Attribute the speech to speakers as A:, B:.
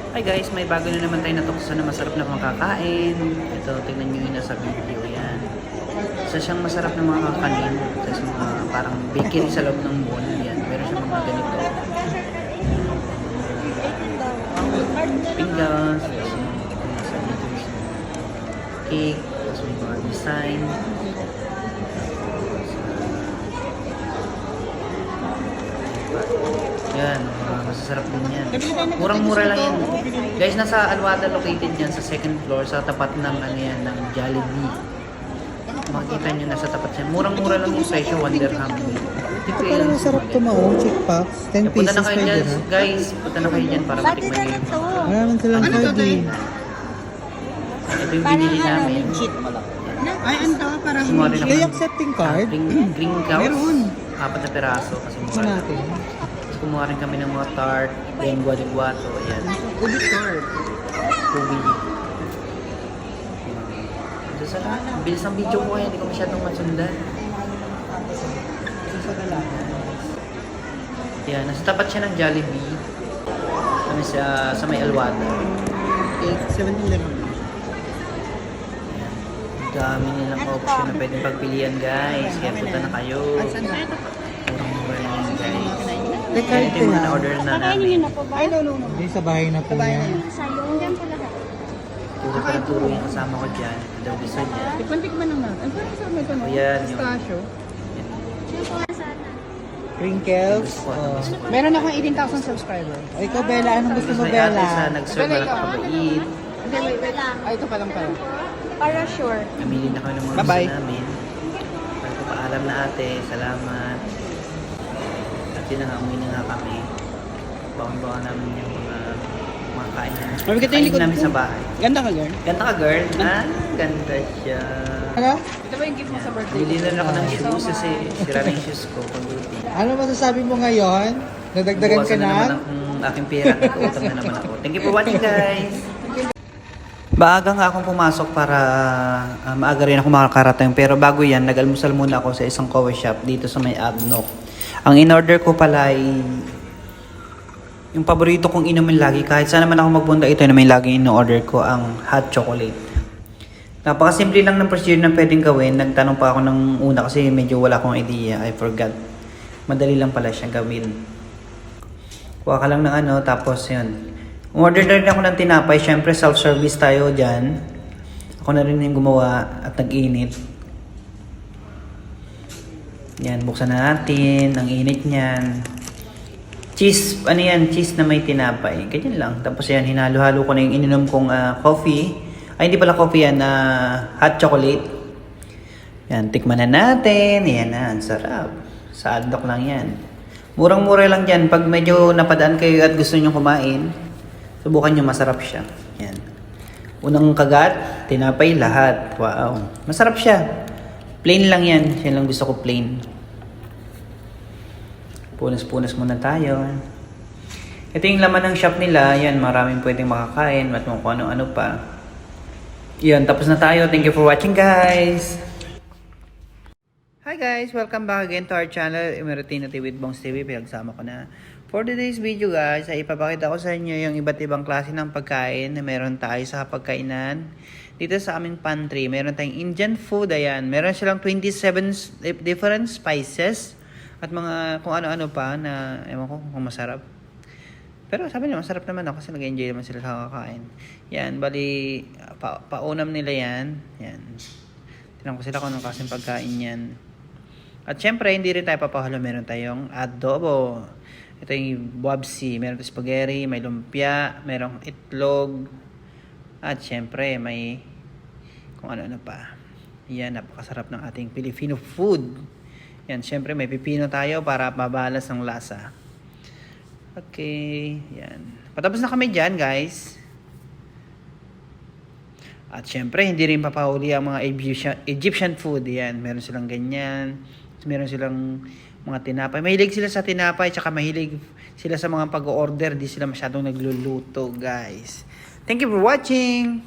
A: Hi guys, may bago na naman tayo natukso na masarap na makakain. Ito, tingnan nyo yun na sa video. Yan. Isa siyang masarap na mga kakanin. Isa siyang mga parang bakery sa loob ng mall. Yan. Meron siyang mga ganito. Pinggan. Tapos yung sa video. Cake. Tapos may mga design. Yan, masasarap din yan. Murang-mura lang yan. Guys, nasa Alwada located yan sa second floor sa tapat ng ano yan, ng Jollibee. Makikita nyo nasa tapat yan. Murang-mura lang yung presyo, 1 dirham.
B: Parang masarap tumawang chick packs. 10
A: Punta
B: pieces
A: na kayo
B: per
A: dyan,
B: dirham.
A: guys. Punta na kayo dyan para matikman nyo yung
B: Maraming silang cardi.
A: ito yung binili namin.
C: Ay, ano to? Parang
A: Kumuha rin
B: May
A: ako
B: accepting card?
A: green cows.
C: Meron.
A: 4 na peraso kasi
B: Ito
A: mura.
B: natin.
A: Tapos kumuha rin kami ng mga tart, lengua de guato, ayan.
C: Ubit card.
A: Ubi. Sa ang bilis ng video ko kaya hindi ko masyadong matsundan. Yan, nasa tapat siya ng Jollibee. Kami sa may Alwada.
C: 7-Eleven.
A: Yan. Ang dami nilang option na pwedeng pagpilian guys. Kaya punta na kayo. Murang-mura lang yan guys.
B: Teka,
A: Yan, ito
B: ito
A: yung mga
B: na.
A: na-order na
D: Nakainin
A: namin.
D: niyo na po ba?
C: Ay, no.
B: Hindi sa bahay na po yan.
D: Sayong yan po lahat.
A: Turo para turo yung kasama ko dyan. Ito daw gusto niya.
C: Tikman lang natin. Ay, parang sarap ito, no?
A: Ayan, yung-
C: Pistachio.
A: Yan.
D: Siya po nga sana.
B: Crinkles.
A: Gusto ko,
B: Oh.
A: gusto ko.
C: Meron akong 18,000 subscriber.
B: O ikaw, Bella, anong gusto mo,
A: May ate
B: Bella?
A: sa nag-serve na nakakabait.
C: Hindi, wait. Ay, ito pa lang pala.
D: Para sure.
A: Namili na kami ng mga
C: Bye-bye.
A: gusto namin. Pagpapaalam na ate, salamat. At yun na nga, umuwi na nga kami. Bawang-bawang namin yung mga kain na.
C: Mabigay tayo yung likod
A: namin
C: ko.
A: sa bahay.
C: Ganda ka, girl.
A: Ganda ka, girl? Ah, ganda siya.
B: Ano?
C: Ito ba yung gift mo sa birthday?
A: Bili na ako ng shoes kasi sira na yung shoes ko. Pag-uti.
B: Ano masasabi mo ngayon? Nadagdagan ka
A: Buwasan
B: na?
A: naman ang aking pera. Nag-utang na naman ako. Thank you for watching, guys. Maaga nga akong pumasok para maaga rin ako makakarating. Pero bago yan, nag-almusal muna ako sa isang coffee shop dito sa may Abnoc. Ang in-order ko pala ay yung paborito kong inumin lagi. Kahit saan naman ako magbunda, ito na may lagi in-order ko, ang hot chocolate. Napakasimple lang ng procedure na pwedeng gawin. Nagtanong pa ako ng una kasi medyo wala akong idea. I forgot. Madali lang pala siya gawin. Kuha ka lang ng ano, tapos yun. Umorder na rin ako ng tinapay. Siyempre, self-service tayo dyan. Ako na rin yung gumawa at nag-init. Yan, buksan na natin. Ang init niyan. Cheese, ano yan? Cheese na may tinapay. Ganyan lang. Tapos yan, hinalo-halo ko na yung ininom kong coffee. Ay, hindi pala coffee yan. Hot chocolate. Yan, tikman na natin. Yan na, ang sarap. Sa Aldoc lang yan. Murang-mura lang yan. Pag medyo napadaan kayo at gusto nyo kumain, subukan nyo, masarap siya. Yan. Unang kagat, tinapay lahat. Wow. Masarap siya. Plain lang yan. Yan lang gusto ko, plain. Punas-punas muna tayo. Ito yung laman ng shop nila. Yan, maraming pwedeng makakain at kung ano-ano pa. Yan, tapos na tayo. Thank you for watching, guys. Hi guys! Welcome back again to our channel, Emeritina TV with Bongs TV. Pinagsama ko na. For today's video guys, ay ipapakita ko sa inyo yung iba't ibang klase ng pagkain na meron tayo sa pagkainan. Dito sa aming pantry, meron tayong Indian food. Ayan, meron silang 27 different spices at mga kung ano-ano pa na ewan ko kung masarap. Pero sabi nila masarap naman ako kasi nag-enjoy naman sila sa kakain. Yan, bali paunam nila yan. Yan. Tinanong ko sila kung anong klaseng pagkain yan. At syempre, hindi rin tayo papahalo. Meron tayong adobo. Ito yung bobsi. Meron tayong spaghetti, may lumpia, merong itlog. At syempre, may kung ano-ano pa. Yan, napakasarap ng ating Filipino food. Yan, syempre, may pipino tayo para mabalas ng lasa. Okay, yan. Patapos na kami dyan, guys. At syempre, hindi rin papahuli ang mga Egyptian food. Yan, meron silang ganyan. Meron silang mga tinapay. Mahilig sila sa tinapay, tsaka mahilig sila sa mga pag-order. Di sila masyadong nagluluto, guys. Thank you for watching!